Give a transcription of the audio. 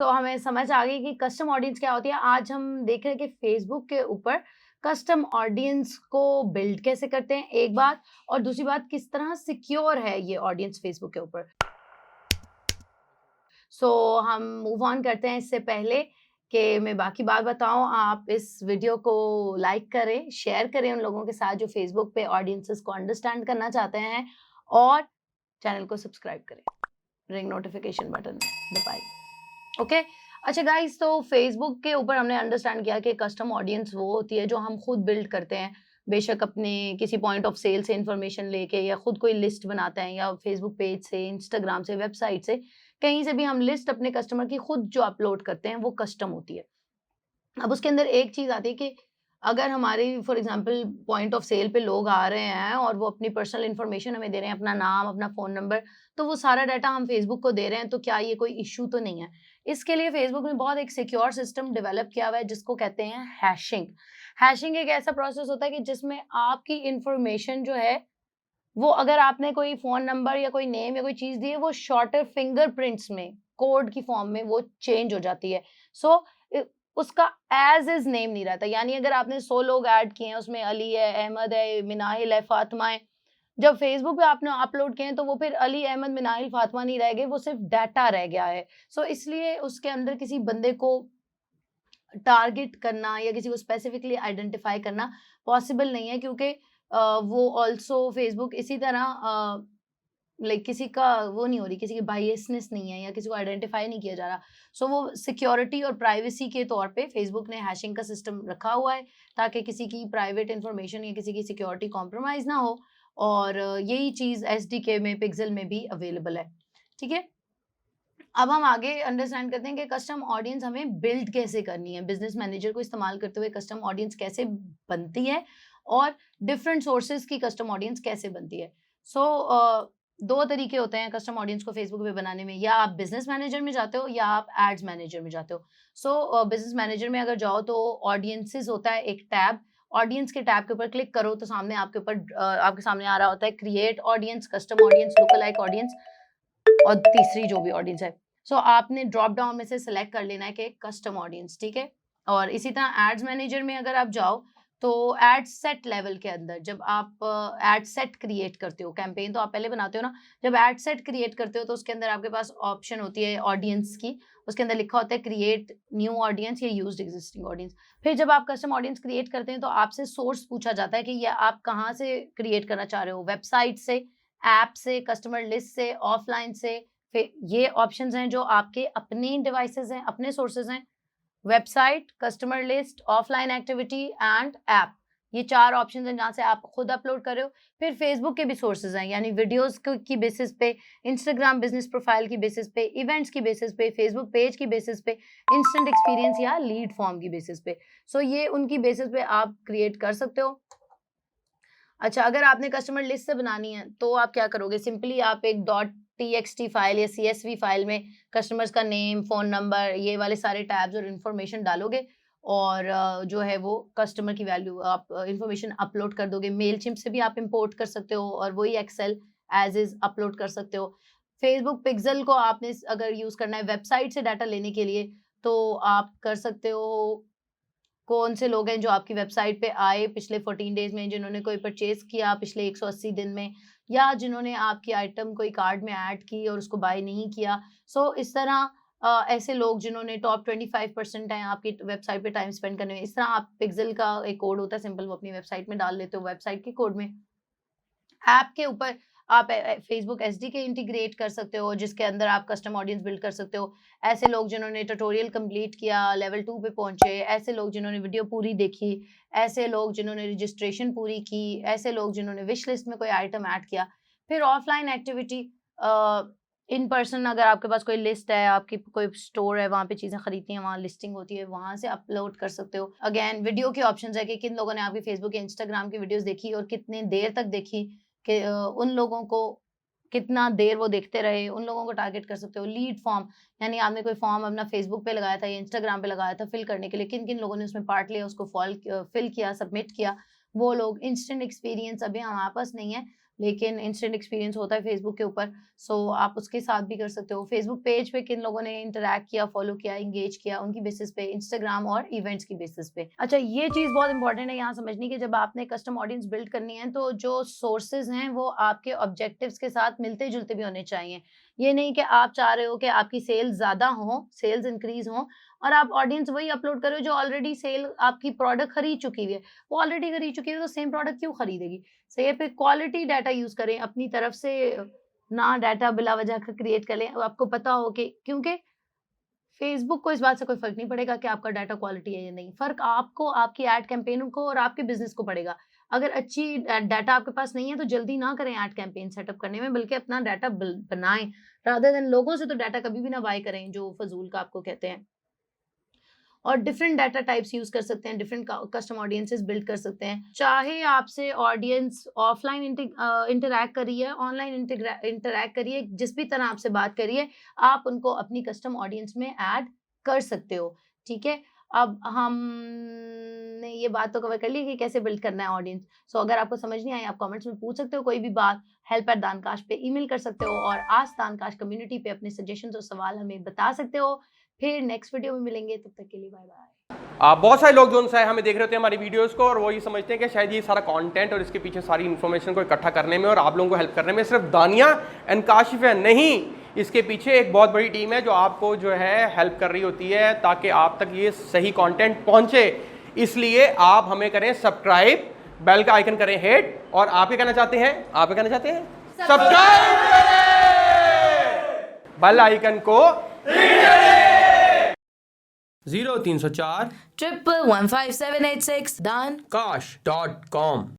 तो हमें समझ आ गई कि कस्टम ऑडियंस क्या होती है। आज हम देख रहे हैं कि फेसबुक के ऊपर कस्टम ऑडियंस को बिल्ड कैसे करते हैं, एक बात, और दूसरी बात किस तरह सिक्योर है ये ऑडियंस फेसबुक के ऊपर। हम मूव ऑन करते हैं। इससे पहले कि मैं बाकी बात बताऊं, आप इस वीडियो को लाइक करें, शेयर करें उन लोगों के साथ जो फेसबुक पे ऑडियंसेस को अंडरस्टैंड करना चाहते हैं, और चैनल को सब्सक्राइब करें, रिंग नोटिफिकेशन बटन दबाएं। ओके। अच्छा गाइस, तो फेसबुक के ऊपर हमने अंडरस्टैंड किया कि कस्टम ऑडियंस वो होती है जो हम खुद बिल्ड करते हैं, बेशक अपने किसी पॉइंट ऑफ सेल से इंफॉर्मेशन लेके, या खुद कोई लिस्ट बनाते हैं, या फेसबुक पेज से, इंस्टाग्राम से, वेबसाइट से, कहीं से भी हम लिस्ट अपने कस्टमर की खुद जो अपलोड करते हैं वो कस्टम होती है। अब उसके अंदर एक चीज़ आती है कि अगर हमारी for example point of sale पे लोग आ रहे हैं और वो अपनी पर्सनल इन्फॉर्मेशन हमें दे रहे हैं, अपना नाम, अपना फ़ोन नंबर, तो वो सारा डाटा हम फ़ेसबुक को दे रहे हैं, तो क्या ये कोई इश्यू तो नहीं है? इसके लिए फ़ेसबुक ने बहुत एक सिक्योर सिस्टम डेवलप किया हुआ है जिसको कहते हैं हैशिंग। हैशिंग एक ऐसा प्रोसेस होता है कि जिसमें आपकी इन्फॉर्मेशन जो है, वो अगर आपने कोई फ़ोन नंबर या कोई नेम या कोई चीज़ दी है, वो शॉर्टर फिंगरप्रिंट्स में, कोड की फ़ॉर्म में वो चेंज हो जाती है। सो इ उसका एज़ इज़ नेम नहीं रहता। यानी अगर आपने 100 लोग ऐड किए हैं, उसमें अली है, अहमद है, मिनाहिल है, फ़ातिमा है। जब फ़ेसबुक पे आपने अपलोड किए हैं, तो वो फिर अली, अहमद, मिनाहिल, फ़ातिमा नहीं रह गए, वो सिर्फ़ डाटा रह गया है। इसलिए उसके अंदर किसी बंदे को टारगेट करना या किसी को स्पेसिफिकली आइडेंटिफ़ाई करना पॉसिबल नहीं है, क्योंकि वो ऑल्सो फ़ेसबुक इसी तरह लाइक किसी का वो नहीं हो रही, किसी की बायसनेस नहीं है या किसी को आइडेंटिफाई नहीं किया जा रहा। वो सिक्योरिटी और प्राइवेसी के तौर पे फेसबुक ने हैशिंग का सिस्टम रखा हुआ है, ताकि किसी की प्राइवेट इन्फॉर्मेशन या किसी की सिक्योरिटी कॉम्प्रोमाइज़ ना हो, और यही चीज़ एसडीके में, पिक्सेल में भी अवेलेबल है। ठीक है? अब हम आगे अंडरस्टैंड करते हैं कि कस्टम ऑडियंस हमें बिल्ड कैसे करनी है। बिज़नेस मैनेजर को इस्तेमाल करते हुए कस्टम ऑडियंस कैसे बनती है, और डिफरेंट सोर्सेज़ की कस्टम ऑडियंस कैसे बनती है। सो 2 तरीके होते हैं कस्टम ऑडियंस को फेसबुक पे बनाने में, या आप बिज़नेस मैनेजर में जाते हो या आप एड्स मैनेजर में जाते हो। बिज़नेस मैनेजर में अगर जाओ तो ऑडियंसेस होता है एक टैब, ऑडियंस के टैब के ऊपर क्लिक करो तो सामने आपके ऊपर आपके सामने आ रहा होता है create audience, custom audience, look alike audience, और तीसरी जो भी ऑडियंस है। आपने ड्रॉप डाउन में से सिलेक्ट कर लेना है कि कस्टम ऑडियंस, ठीक है? और इसी तरह एड्स मैनेजर में अगर आप जाओ, तो एड सेट लेवल के अंदर जब आप एड सेट क्रिएट करते हो, कैंपेन तो आप पहले बनाते हो ना, जब एड सेट क्रिएट करते हो तो उसके अंदर आपके पास ऑप्शन होती है ऑडियंस की, उसके अंदर लिखा होता है क्रिएट न्यू ऑडियंस या यूज्ड एक्जिस्टिंग ऑडियंस। फिर जब आप कस्टम ऑडियंस क्रिएट करते हैं तो आपसे सोर्स पूछा जाता है कि ये आप कहाँ से क्रिएट करना चाह रहे हो, वेबसाइट से, ऐप से, कस्टमर लिस्ट से, ऑफलाइन से। फिर ये ऑप्शंस हैं जो आपके अपने डिवाइसेज़ हैं, अपने सोर्सेज़ हैं। Website, customer list, offline activity and app. ये 4 ऑप्शंस हैं जहाँ से आप खुद अपलोड कर रहे हो। फिर फेसबुक के भी सोर्सेज़ हैं, यानी वीडियोज़ क की बेसिस पे, इंस्टाग्राम बिज़नेस प्रोफाइल की बेसिस पे, इवेंट्स की बेसिस पे, फेसबुक पेज की बेसिस पे, इंस्टेंट एक्सपीरियंस या लीड फॉर्म की बेसिस पे। ये उनकी बेसिस पे आप क्रिएट कर सकते हो। अच्छा, अगर आपने कस्टमर लिस्ट से बनानी है, तो आप क्या करोगे? सिंपली आप एक डॉट टीएक्सटी फाइल या सीएसवी फाइल में कस्टमर्स का नेम, फ़ोन नंबर, ये वाले सारे टैब्स और इन्फॉर्मेशन डालोगे, और जो है वो कस्टमर की वैल्यू आप इन्फॉर्मेशन अपलोड कर दोगे। मेलचिम्प से भी आप इम्पोर्ट कर सकते हो और वही एक्सेल एज़ इज़ अपलोड कर सकते हो। फेसबुक पिक्सेल को आपने अगर यूज़ करना है वेबसाइट से डाटा लेने के लिए, तो आप कर सकते हो। कौन से लोग हैं जो आपकी वेबसाइट पे आए पिछले 14 डेज़ में, जिन्होंने कोई परचेज़ किया पिछले 180 दिन में, या जिन्होंने आपकी आइटम कोई कार्ट में ऐड की और उसको बाय नहीं किया। इस तरह ऐसे लोग जिन्होंने टॉप 25% हैं आपकी वेबसाइट पे टाइम स्पेंड करने में, इस तरह आप पिक्सेल का एक कोड होता है सिंपल, वो अपनी वेबसाइट में डाल लेते हो वेबसाइट के कोड में। ऐप के ऊपर आप फेसबुक एसडीके इंटीग्रेट कर सकते हो, जिसके अंदर आप कस्टम ऑडियंस बिल्ड कर सकते हो। ऐसे लोग जिन्होंने ट्यूटोरियल कंप्लीट किया, लेवल 2 पे पहुँचे, ऐसे लोग जिन्होंने वीडियो पूरी देखी, ऐसे लोग जिन्होंने रजिस्ट्रेशन पूरी की, ऐसे लोग जिन्होंने विश लिस्ट में कोई आइटम ऐड किया। फिर offline activity, a, in person अगर आपके पास कोई लिस्ट है, आपकी कोई स्टोर है, वहाँ पे चीज़ें खरीदनी है, वहाँ लिस्टिंग होती है, वहाँ से अपलोड कर सकते हो। अगेन वीडियो के ऑप्शंस है कि किन लोगों ने आपकी फेसबुक या इंस्टाग्राम की वीडियोज़ देखी और कितनी देर तक देखी, कि उन लोगों को कितना देर वो देखते रहे, उन लोगों को टारगेट कर सकते हो। लीड फॉर्म, यानी आपने कोई फॉर्म अपना फेसबुक पे लगाया था या इंस्टाग्राम पे लगाया था फिल करने के लिए, किन-किन लोगों ने उसमें पार्ट लिया, उसको फिल किया, सबमिट किया, वो लोग। इंस्टेंट एक्सपीरियंस अभी हमारे पास नहीं है, लेकिन इंस्टेंट एक्सपीरियंस होता है फेसबुक के ऊपर। सो आप उसके साथ भी कर सकते हो। फेसबुक पेज पे किन लोगों ने इंटरैक्ट किया, फॉलो किया, एंगेज किया, उनकी बेसिस पे। इंस्टाग्राम और इवेंट्स की बेसिस पे। अच्छा, ये चीज़ बहुत इंपॉर्टेंट है यहाँ समझनी कि जब आपने कस्टम ऑडियंस बिल्ड करनी है तो जो सोर्सेज हैं वो आपके ऑब्जेक्टिव्स के साथ मिलते-जुलते भी होने चाहिए। ये नहीं कि आप चाह रहे हो कि आपकी सेल्स ज़्यादा हो, सेल्स इंक्रीज़ हो और आप ऑडियंस वही अपलोड कर रहे हो जो ऑलरेडी सेल आपकी प्रोडक्ट खरीद चुकी हुई है। वो ऑलरेडी खरीद चुकी है तो सेम प्रोडक्ट क्यों खरीदेगी? सही है, फिर क्वालिटी डाटा यूज़ करें अपनी तरफ से, ना डाटा बिला वजह का क्रिएट कर लें। आपको पता हो कि क्योंकि फेसबुक को इस बात से कोई फ़र्क नहीं पड़ेगा कि आपका डाटा क्वालिटी है या नहीं। फ़र्क आपको, आपकी एड कैंपेन को और आपके बिज़नेस को पड़ेगा। अगर अच्छी डाटा आपके पास नहीं है तो जल्दी ना करें एड कैंपेन सेटअप करने में, बल्कि अपना डाटा बनाएँ रादर देन लोगों से तो डाटा कभी भी ना बाय करें जो फ़ज़ूल का आपको कहते हैं। और डिफरेंट डाटा टाइप्स यूज़ कर सकते हैं, डिफरेंट कस्टम ऑडियंसेस बिल्ड कर सकते हैं। चाहे आपसे ऑडियंस ऑफलाइन इंटरैक्ट करिए, ऑनलाइन इंटरैक्ट करिए, जिस भी तरह आपसे बात करिए, आप उनको अपनी कस्टम ऑडियंस में ऐड कर सकते हो, ठीक है? अब हमने ये बात तो कवर कर ली कि कैसे बिल्ड करना है ऑडियंस। सो अगर आपको समझ नहीं आई, आप कमेंट्स में पूछ सकते हो कोई भी बात, help@dankash पे ईमेल कर सकते हो और आस्क दानकाश कम्युनिटी पे अपने सजेशंस और सवाल हमें बता सकते हो। फिर नेक्स्ट वीडियो में मिलेंगे, तब तक के लिए बाय बाय। बहुत सारे लोग जो है हमें देख रहे होते हैं हमारी वीडियोस को और वो ये समझते हैं कि शायद ये सारा कंटेंट और इसके पीछे सारी इन्फॉर्मेशन को इकट्ठा करने में और आप लोगों को हेल्प करने में सिर्फ दानिया एंड काशिफ है, नहीं, इसके पीछे एक बहुत बड़ी टीम है जो आपको जो है हेल्प कर रही होती है ताकि आप तक ये सही कंटेंट पहुंचे। इसलिए आप हमें करें सब्सक्राइब, बेल का आइकन करें हिट और आप क्या कहना चाहते हैं? आप क्या कहना चाहते हैं? सब्सक्राइब करें, बेल आइकन को 0304 1115786 dankash.com